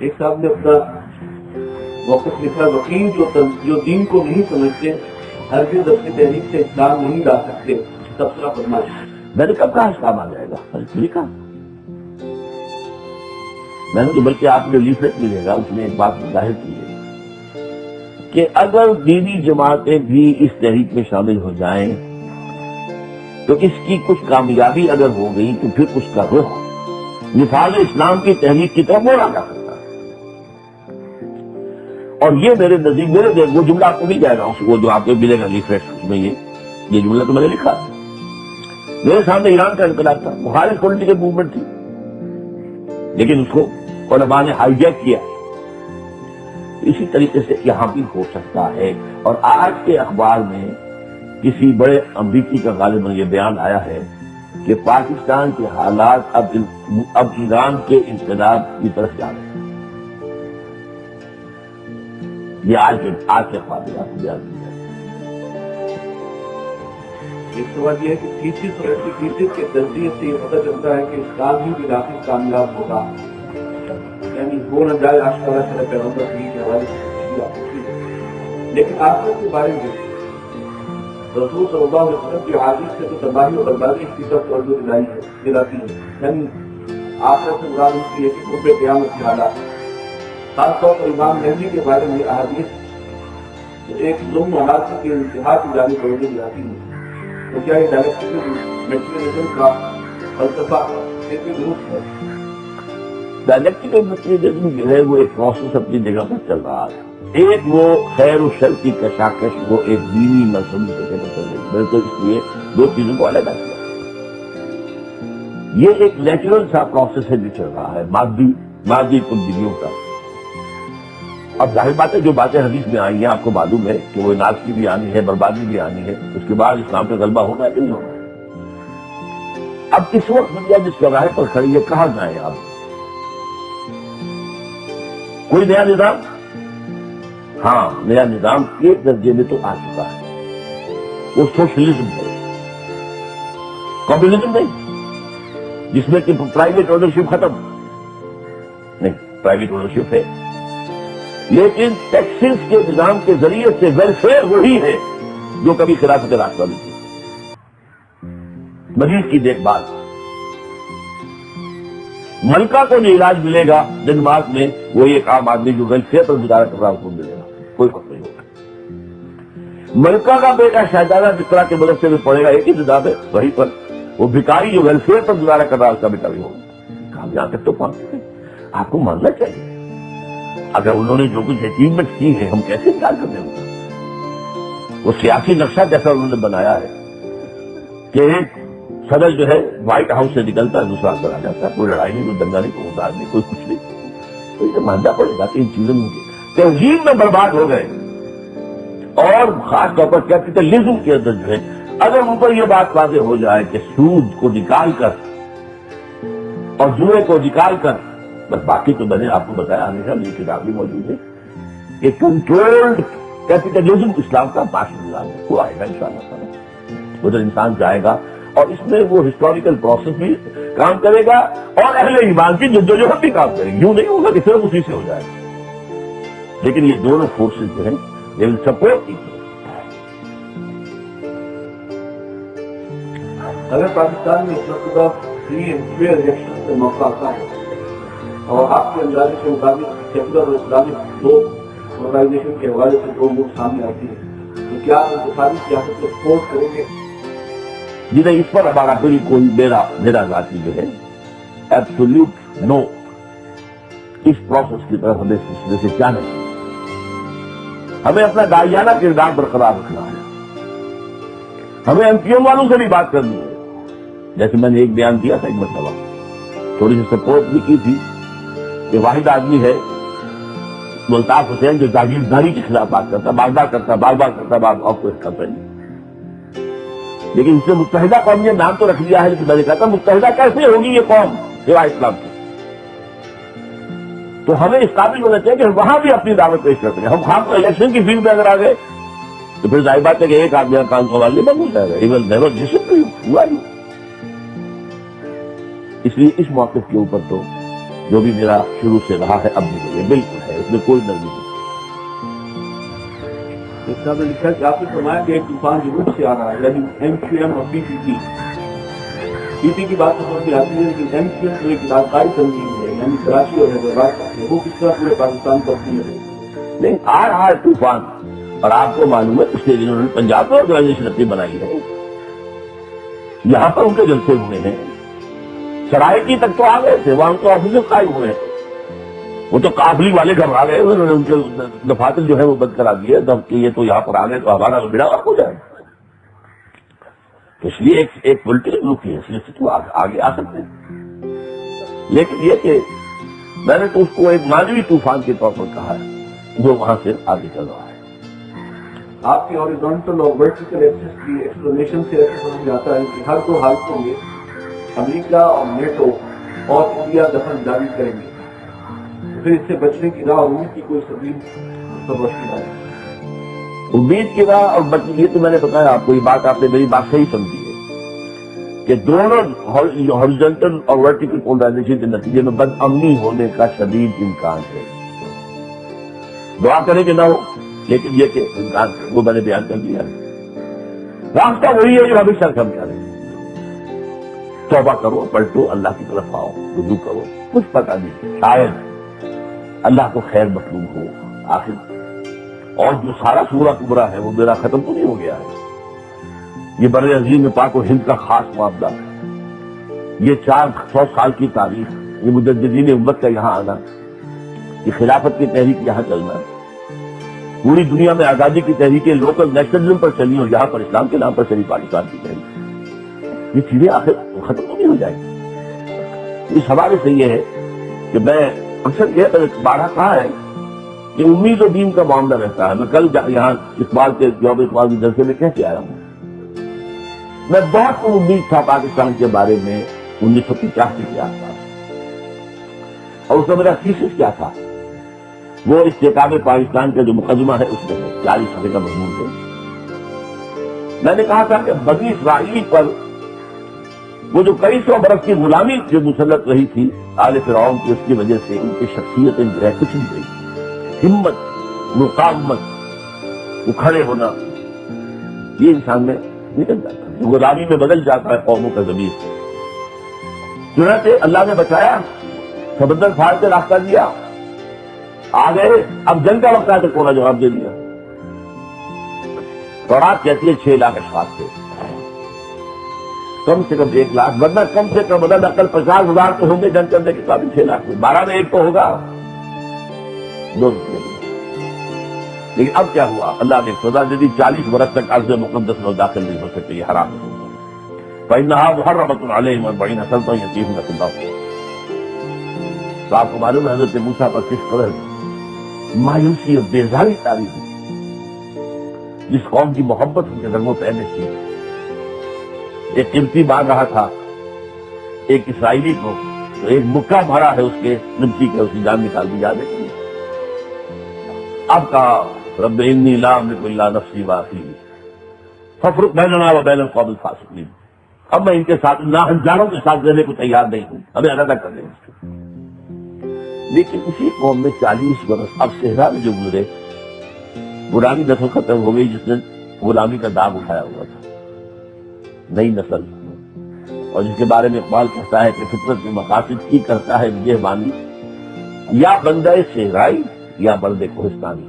ایک صاحب نے اپنا موقف لکھا، وکیل جو دین کو نہیں سمجھتے ہرگز اپنی تحریک سے اسلام نہیں لا سکتے، تبصرہ فرمائے۔ میں نے کب کہا اسلام آ جائے گا؟ لکھا میں نے، تو بلکہ آپ نے لیفلیٹ ملے گا، اس میں ایک بات ظاہر کی ہے کہ اگر دینی جماعتیں بھی اس تحریک میں شامل ہو جائیں تو اس کی کچھ کامیابی اگر ہو گئی تو پھر اس کا رخ نفاذ اسلام کی تحریک کی طرف موڑا جا سکتا ہے۔ اور یہ میرے نزدیک وہ جملہ آپ کو مل جائے گا، وہ جو آپ کو ملے گا لیفلیٹ، اس میں یہ جملہ تو میں نے لکھا۔ میرے سامنے ایران کا انقلاب تھا، مخالف پولیٹیکل موومنٹ تھی، لیکن اس کو علماء نے ہائی جیک کیا۔ اسی طریقے سے یہاں بھی ہو سکتا ہے۔ اور آج کے اخبار میں کسی بڑے امریکی کا غالباً یہ بیان آیا ہے کہ پاکستان کے حالات اب ایران کے انقلاب کی طرف جا رہے ہیں۔ یہ آج کے اخبار میں آپ کو بیان کیا ہے۔ ایک سوال یہ ہے کہ تیسری کے تجزیے سے یہ پتہ چلتا ہے کہ اسلام ہی بلاخر کامیاب ہوگا، یعنی ہو نہ جائے آشکارا شرع پیغمبر کے حوالے سے، لیکن آخرت کے بارے میں رسول صلی اللہ علیہ وسلم کی حدیث سے تو تباہی اور بربادی کی طرف توجہ دلاتی ہے، یعنی آخرت سے مراد ہوتی ہے کہ قرب قیامت کے حالات، خاص طور پر امام مہدی کے بارے میں احادیث ایک ظلم و حادثے کے انتہا کی جانب توجہ دلاتی ہے۔ تو کیا یہ ڈائلیکٹیکل میٹیریلزم کا فلسفہ ایک درست ہے؟ ڈائلیکٹیکل میٹیریلزم جو ہے وہ ایک پروسیس اپنی جگہ پر چل رہا ہے۔ ایک وہ خیر و شر کی کشاکش، وہ ایک دینی مذہبی سطح پر چل رہی ہے۔ میں تو اس لیے دو چیزوں کو الگ کیا، یہ ایک نیچرل سا پروسیس ہے جو چل رہا ہے، مادی تبدیلیوں کا۔ اب ظاہر بات ہے جو باتیں حدیث میں آئی ہیں آپ کو معلوم ہے کہ وہ ناز کی بھی آنی ہے، بربادی بھی آنی ہے، اس کے بعد اسلام پہ غلبہ ہونا ہے کہ نہیں ہونا ہے۔ اب اس وقت دنیا جس چوراہے پر کھڑی ہے، کہاں جائیں آپ؟ کوئی نیا نظام؟ ہاں، نیا نظام ایک درجے میں تو آ چکا ہے، وہ سوشلزم ہے، کمیونزم نہیں، جس میں کہ پرائیویٹ اونرشپ ختم نہیں، پرائیویٹ اونرشپ ہے، لیکن ٹیکسز کے نظام کے ذریعے سے ویلفیئر وہی ہے جو کبھی خلافت راستہ میں تھی۔ مریض کی دیکھ بھال، ملکہ کو جو علاج ملے گا ڈنمارک میں، وہ ایک عام آدمی جو ویلفیئر پر گزارا کر رہا ہے اس کو ملے گا، کوئی فرق نہیں ہوگا۔ ملکہ کا بیٹا شہزادہ جس طرح کے مدرسے میں پڑھے گا، ایک ہی نظام ہے وہیں پر، وہ بھکاری جو ویلفیئر پر گزارا کر رہا ہے اس کا بیٹا بھی ہوگا۔ ہم یہاں تک تو پہنچتے ہیں، آپ کو ماننا چاہیے۔ اگر انہوں نے جو کچھ اچیومنٹ کی ہے، ہم کیسے انکار کر دیں گے؟ وہ سیاسی نقشہ جیسا انہوں نے بنایا ہے کہ ایک صدر جو ہے وائٹ ہاؤس سے نکلتا ہے، دوسرا اندر آ جاتا ہے، کوئی لڑائی نہیں، کوئی دنگا نہیں، کوئی ادار نہیں، کوئی کچھ نہیں۔ تو یہ ماننا پڑے گا کہ ان چیزوں میں تہذیب میں برباد ہو گئے، اور خاص طور پر کیپٹلزم کے اندر جو ہے، اگر ان پر یہ بات واضح ہو جائے کہ سود کو نکال کر اور جوئے کو نکال کر، بس باقی تو میں نے آپ کو بتایا ہمیشہ، میری کتاب بھی موجود ہے کہ کنٹرولڈ کیپٹلزم اسلام کا باقی نظام ہے، وہ آئے گا انشاءاللہ تعالیٰ، ادھر انسان جائے گا اور اس میں وہ ہسٹوریکل پروسیس بھی کام کرے گا اور اہل ایمان کی جدوجہد بھی کام کرے گی۔ یوں نہیں ہوگا کہ صرف اسی سے ہو جائے گا، لیکن یہ دونوں فورسز جو ہیں they will support each other۔ اگر پاکستان میں اس مرتبہ فری اینڈ فیئر الیکشن سے موقع آتا ہے اور آپ کے اندازے کے مطابق سیکولر اور اسلامک دو آرگنائزیشن کے حوالے سے دو لوگ سامنے آتی ہیں، تو کیا آپ انتخابی سیاست کو سپورٹ کریں گے؟ جی نہیں، اس پر ہمارا کوئی میرا ذاتی جو ہے ایبسولوٹ نو، اس پروسیس کی طرف ہمیں سلسلے سے کیا نہیں، ہمیں اپنا داعیانہ کردار برقرار رکھنا ہے، ہمیں ایم پی ایم والوں سے بھی بات کرنی ہے۔ جیسے میں نے ایک بیان دیا تھا ایک مرتبہ، تھوڑی سی سپورٹ بھی کی تھی کہ واحد آدمی ہے ملطاف حسین جو جاگیرداری کے خلاف بات کرتا، بار بار کرتا، بار آپ کو کرتا نہیں، لیکن اس نے متحدہ قوم نے نام تو رکھ لیا ہے، لیکن میں نے کہا تھا متحدہ کیسے ہوگی یہ قوم سوائے اسلام کی؟ تو ہمیں اس قابل ہونا چاہیے کہ وہاں بھی اپنی دعوت پیش کرتے ہیں۔ ہم خام تو الیکشن کی فیلڈ میں اگر آ گئے تو پھر ظاہر بات ہے کہ ایک آدمی کام سنبھالنے بند ہو جائے گا، ایون نیور ڈسپلن ہوا ہی۔ اس لیے اس موقف کے اوپر تو جو بھی میرا شروع سے رہا ہے اب بھی وہی بالکل ہے، اس میں کوئی نرمی نہیں۔ ایک صاحب نے لکھا کہ آپ نے فرمایا کہ ایک طوفان جنوب سے آ رہا ہے، یعنی MQM اور PP کی بات تو سمجھ میں آتی ہے، لیکن MQM جو ایک علاقائی تنظیم ہے، یعنی کراچی اور حیدرآباد کا ہے، وہ کس طرح پورے پاکستان پر اپنی ہے؟ نہیں، آ رہا ہے طوفان، اور آپ کو معلوم ہے پچھلے دنوں نے پنجاب میں آرگنائزیشن اپنی بنائی ہے، یہاں پر ان کے جلسے ہوئے ہیں، سرائکی تک تو آ گئے تھے، وہاں تو آفیسر قائم ہوئے ہیں، وہ تو قافلی والے گھبرا گئے، انہوں نے ان کے دفاتر جو ہے وہ بند کرا دیے کہ یہ تو یہاں پر آ گئے تو ہمارا بیڑا غرق ہو جائے، اس لیے ایک پولیٹیکل گروپ کی حیثیت سے تو آگے آ سکتے ہیں، لیکن یہ کہ میں نے تو اس کو ایک مانوی طوفان کے طور پر کہا ہے جو وہاں سے آگے چل رہا ہے۔ آپ کی ہاریزونٹل اور ورٹیکل ایکسس کی ایکسپلینیشن سے ایسا سمجھ آتا ہے کہ ہر دو حالتوں میں امریکہ اور نیٹو اور انڈیا دخل جاری کریں گے، پھر اس سے بچنے کی راہ اور امید کی کوئی سبیل پر روشنی ڈالے۔ امید کی راہ اور بچنے کی، تو میں نے بتایا آپ کو، یہ بات آپ نے میری بات صحیح سمجھی ہے کہ دونوں ہاریزونٹل اور ورٹیکل پولرائزیشن کے نتیجے میں بد امنی ہونے کا شدید امکان ہے، دعا کریں کہ نہ ہو، لیکن یہ کہ امکان ہے، وہ میں نے بیان کر دیا ہے۔ راستہ وہی ہے جو ہمیشہ سے ہم کہہ رہے ہیں، توبہ کرو، پلٹو، اللہ کی طرف آؤ، رجوع کرو، کچھ پتہ نہیں، شاید اللہ کو خیر مطلوب ہو آخر، اور جو سارا سورہ کبرا ہے وہ میرا ختم تو نہیں ہو گیا ہے، یہ بر عظیم میں پاک و ہند کا خاص معاملہ ہے، یہ 400 سال کی تاریخ، یہ مجددین امت کا یہاں آنا، یہ خلافت کی تحریک یہاں چلنا، پوری دنیا میں آزادی کی تحریکیں لوکل نیشنلزم پر چلی اور یہاں پر اسلام کے نام پر چلی پاکستان کی تحریک، یہ چیزیں آخر ختم تو نہیں ہو جائیں گی۔ اس حوالے سے یہ ہے کہ میں اکثر یہ بارہ کہا ہے کہ امید و دین کا معاملہ رہتا ہے۔ میں کل یہاں اقبال کے یوم اقبال کے جلسے میں کہہ کے آیا ہوں، میں بہت امید تھا پاکستان کے بارے میں 1985 کے آس پاس، اور اس میں میرا تھیسس کیا تھا، وہ استحکام پاکستان کا جو مقدمہ ہے اس میں 40 صفحے کا مضمون ہے۔ میں نے کہا تھا کہ بنی اسرائیل پر وہ جو کئی سو برس کی غلامی جو مسلط رہی تھی آل فرعون کی، اس کی وجہ سے ان کی شخصیتیں جو ہے کچھ نہیں گئی، ہمت، مقاومت، وہ کھڑے ہونا، یہ انسان میں نکل جاتا ہے، جو غلامی میں بدل جاتا ہے قوموں کا ضمیر۔ چنانچہ اللہ نے بچایا، سمندر پھاڑ کے راستہ دیا، آ گئے، اب جنگ کا وقت آیا تو کونا جواب دے دیا۔ تورات کہتی ہے 6 لاکھ اشخاص تھے، کم سے کم 1 لاکھ، ورنہ کم سے کم بدل عقل 50,000 تو ہوں گے جنگ کرنے کے قابل، 6 لاکھ میں 12 میں 1 تو ہوگا، 2 لیکن اب کیا ہوا، اللہ نے سزا دے دی، 40 برس تک ارض مقدس میں داخل نہیں ہو سکتے، یہ حرام ہے۔ فإنها محرمة عليهم 40 سنة يتيهون في الأرض۔ تو آپ کو معلوم ہے حضرت موسیٰ پر کس قدر مایوسی اور بیزاری تاری ہوئی، جس قوم کی محبت ان کے رنگوں پہنے تھی، ایک قبطی مار رہا تھا ایک اسرائیلی کو، تو ایک مکہ مارا ہے اس کے قبطی کے، اس کی جان نکال دی جانے کے لیے۔ اب کہا رب انی لا املک الا نفسی واخی فافرق بیننا وبین القوم الفاسقین، اب میں ان کے ساتھ نہ ہنجاروں کے ساتھ رہنے کو تیار نہیں ہوں، ہمیں علیحدہ کر دیں۔ لیکن اسی قوم میں 40 برس اب صحرا میں جو گزرے، پرانی نسل ختم ہو گئی جس نے غلامی کا داغ اٹھایا ہوا تھا، نئی نسل، اور جس کے بارے میں اقبال کہتا ہے کہ فطرت کے مقاصد کی کرتا ہے نگہبانی، یا بندہ صحرائی یا مرد کوہستانی۔